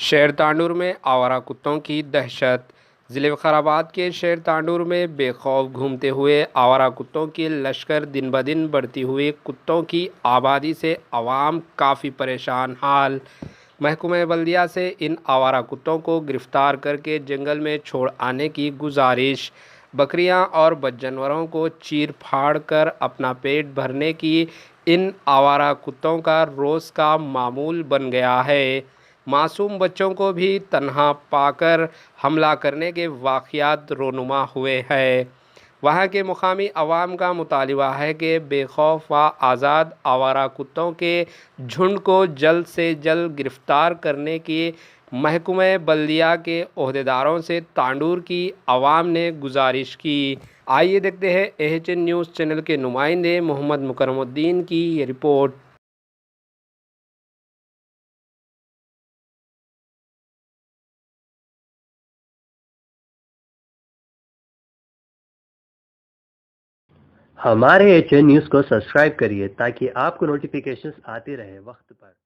شہر تانڈور میں آوارہ کتوں کی دہشت۔ ضلع وقار آباد کے شہر تانڈور میں بے خوف گھومتے ہوئے آوارہ کتوں کی لشکر دن بدن بڑھتی ہوئی کتوں کی آبادی سے عوام کافی پریشان حال۔ محکمہ بلدیہ سے ان آوارہ کتوں کو گرفتار کر کے جنگل میں چھوڑ آنے کی گزارش۔ بکریاں اور بد جانوروں کو چیر پھاڑ کر اپنا پیٹ بھرنے کی ان آوارہ کتوں کا روز کا معمول بن گیا ہے۔ معصوم بچوں کو بھی تنہا پا کر حملہ کرنے کے واقعات رونما ہوئے ہیں۔ وہاں کے مقامی عوام کا مطالبہ ہے کہ بے خوف و آزاد آوارہ کتوں کے جھنڈ کو جلد سے جلد گرفتار کرنے کی محکمہ بلدیہ کے عہدیداروں سے تانڈور کی عوام نے گزارش کی۔ آئیے دیکھتے ہیں AHN نیوز چینل کے نمائندے محمد مکرم الدین کی یہ رپورٹ۔ ہمارے AHN نیوز کو سبسکرائب کریے تاکہ آپ کو نوٹیفیکیشنز آتی رہے وقت پر۔